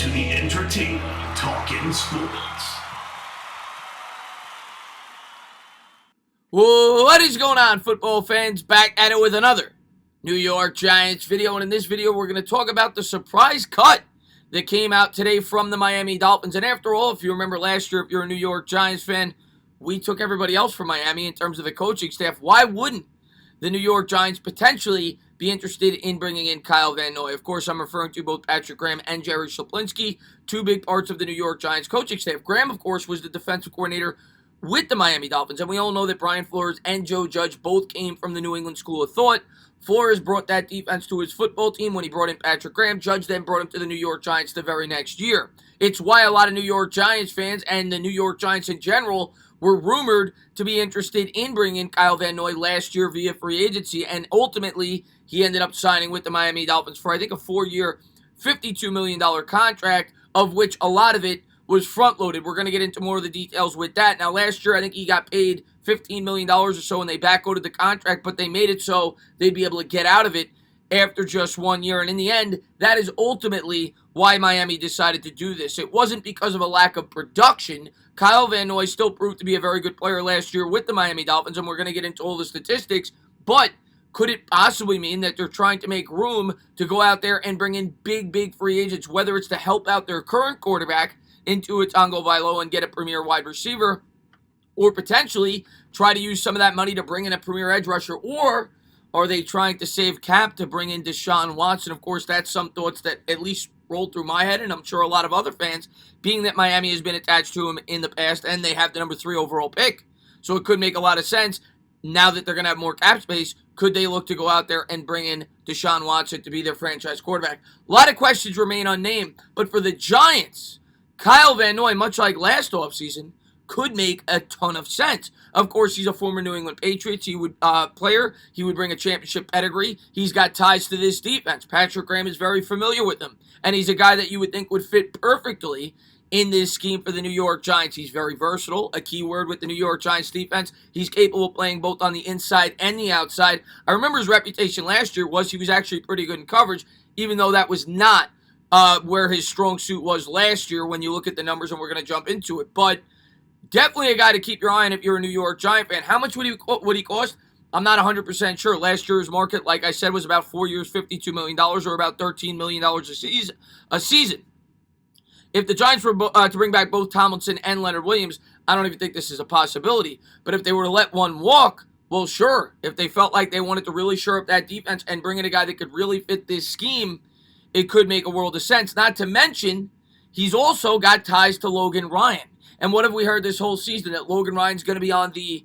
to the entertainment Talking Sports. What is going on, football fans? Back at it with another New York Giants video, and in this video we're going to talk about the surprise cut that came out today from the Miami Dolphins. And after all, if you remember last year, if you're a New York Giants fan, we took everybody else from Miami in terms of the coaching staff. Why wouldn't the New York Giants potentially be interested in bringing in Kyle Van Noy? Of course, I'm referring to both Patrick Graham and Jerry Schuplinski, two big parts of the New York Giants coaching staff. Graham, of course, was the defensive coordinator with the Miami Dolphins, and we all know that Brian Flores and Joe Judge both came from the New England School of Thought. Flores brought that defense to his football team when he brought in Patrick Graham. Judge then brought him to the New York Giants the very next year. It's why a lot of New York Giants fans and the New York Giants in general were rumored to be interested in bringing in Kyle Van Noy last year via free agency, and ultimately he ended up signing with the Miami Dolphins for, I think, a 4-year, $52 million contract, of which a lot of it was front-loaded. We're going to get into more of the details with that. Now, last year, I think he got paid $15 million or so when they backloaded the contract, but they made it so they'd be able to get out of it after just 1 year. And in the end, that is ultimately why Miami decided to do this. It wasn't because of a lack of production. Kyle Van Noy still proved to be a very good player last year with the Miami Dolphins, and we're going to get into all the statistics, but could it possibly mean that they're trying to make room to go out there and bring in big free agents, whether it's to help out their current quarterback into Tongo Vailoa and get a premier wide receiver, or potentially try to use some of that money to bring in a premier edge rusher, or are they trying to save cap to bring in Deshaun Watson? Of course, that's some thoughts that at least rolled through my head, and I'm sure a lot of other fans, being that Miami has been attached to him in the past, and they have the number 3 overall pick. So it could make a lot of sense. Now that they're going to have more cap space, could they look to go out there and bring in Deshaun Watson to be their franchise quarterback? A lot of questions remain unnamed, but for the Giants, Kyle Van Noy, much like last offseason, could make a ton of sense. Of course, he's a former New England Patriots player. He would bring a championship pedigree. He's got ties to this defense. Patrick Graham is very familiar with him, and he's a guy that you would think would fit perfectly in this scheme for the New York Giants. He's very versatile, a key word with the New York Giants defense. He's capable of playing both on the inside and the outside. I remember his reputation last year was he was actually pretty good in coverage, even though that was not where his strong suit was last year when you look at the numbers, and we're going to jump into it. But definitely a guy to keep your eye on if you're a New York Giant fan. How much would he cost? I'm not 100% sure. Last year's market, like I said, was about 4 years, $52 million, or about $13 million a season. If the Giants were to bring back both Tomlinson and Leonard Williams, I don't even think this is a possibility. But if they were to let one walk, well, sure. If they felt like they wanted to really shore up that defense and bring in a guy that could really fit this scheme, it could make a world of sense. Not to mention, he's also got ties to Logan Ryan. And what have we heard this whole season? That Logan Ryan's going to be on the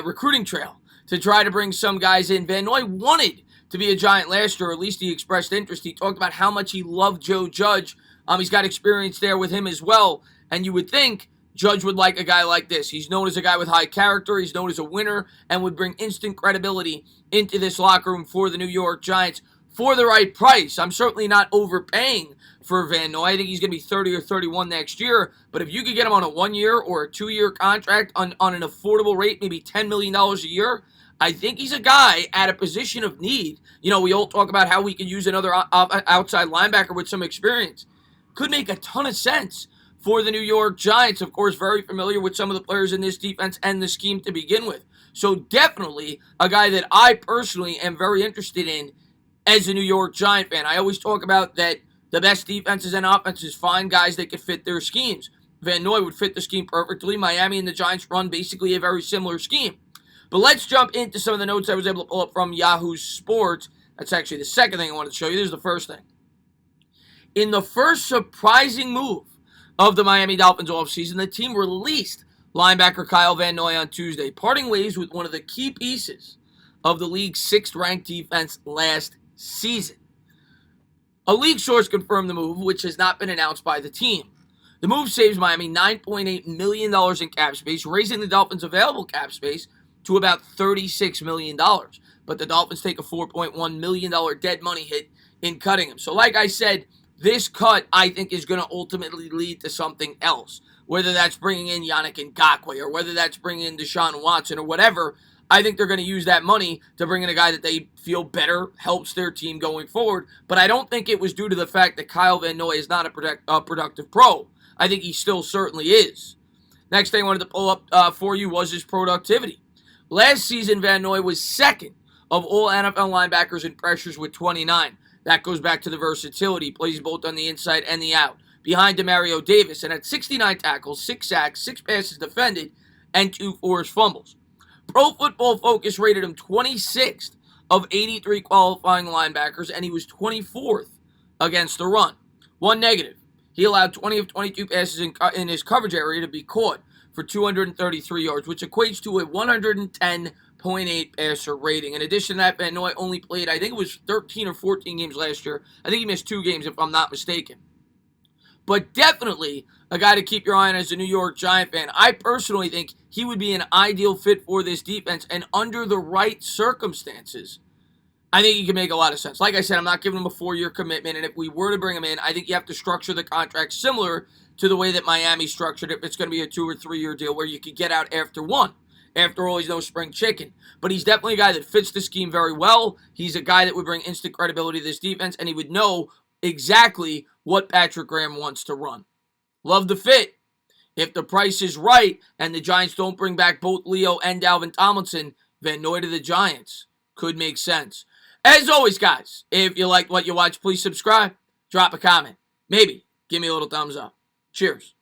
recruiting trail to try to bring some guys in. Van Noy wanted to be a Giant last year, or at least he expressed interest. He talked about how much he loved Joe Judge. He's got experience there with him as well. And you would think Judge would like a guy like this. He's known as a guy with high character. He's known as a winner and would bring instant credibility into this locker room for the New York Giants for the right price. I'm certainly not overpaying for Van Noy. I think he's going to be 30 or 31 next year. But if you could get him on a 1-year or a 2-year contract on an affordable rate, maybe $10 million a year, I think he's a guy at a position of need. You know, we all talk about how we could use another outside linebacker with some experience. Could make a ton of sense for the New York Giants. Of course, very familiar with some of the players in this defense and the scheme to begin with. So definitely a guy that I personally am very interested in as a New York Giant fan. I always talk about that the best defenses and offenses find guys that could fit their schemes. Van Noy would fit the scheme perfectly. Miami and the Giants run basically a very similar scheme. But let's jump into some of the notes I was able to pull up from Yahoo Sports. That's actually the second thing I wanted to show you. This is the first thing. In the first surprising move of the Miami Dolphins offseason, the team released linebacker Kyle Van Noy on Tuesday, parting ways with one of the key pieces of the league's 6th-ranked defense last season. A league source confirmed the move, which has not been announced by the team. The move saves Miami $9.8 million in cap space, raising the Dolphins' available cap space to about $36 million. But the Dolphins take a $4.1 million dead money hit in cutting him. So like I said, this cut, I think, is going to ultimately lead to something else. Whether that's bringing in Yannick Ngakoue or whether that's bringing in Deshaun Watson or whatever, I think they're going to use that money to bring in a guy that they feel better helps their team going forward. But I don't think it was due to the fact that Kyle Van Noy is not a productive pro. I think he still certainly is. Next thing I wanted to pull up for you was his productivity. Last season, Van Noy was second of all NFL linebackers in pressures with 29. That goes back to the versatility. He plays both on the inside and the out. Behind Demario Davis, and at 69 tackles, 6 sacks, 6 passes defended, and 2 forced fumbles. Pro Football Focus rated him 26th of 83 qualifying linebackers, and he was 24th against the run. One negative. He allowed 20 of 22 passes in his coverage area to be caught for 233 yards, which equates to a 110.8 passer rating. In addition to that, Van Noy only played, I think it was 13 or 14 games last year. I think he missed 2 games, if I'm not mistaken. But definitely a guy to keep your eye on as a New York Giant fan. I personally think he would be an ideal fit for this defense, and under the right circumstances, I think he can make a lot of sense. Like I said, I'm not giving him a 4-year commitment, and if we were to bring him in, I think you have to structure the contract similar to the way that Miami structured it. If it's going to be a 2 or 3 year deal where you could get out after 1. After all, he's no spring chicken. But he's definitely a guy that fits the scheme very well. He's a guy that would bring instant credibility to this defense, and he would know exactly what Patrick Graham wants to run. Love the fit. If the price is right and the Giants don't bring back both Leo and Dalvin Tomlinson, Van Noy to the Giants could make sense. As always, guys, if you liked what you watched, please subscribe, drop a comment. Maybe give me a little thumbs up. Cheers.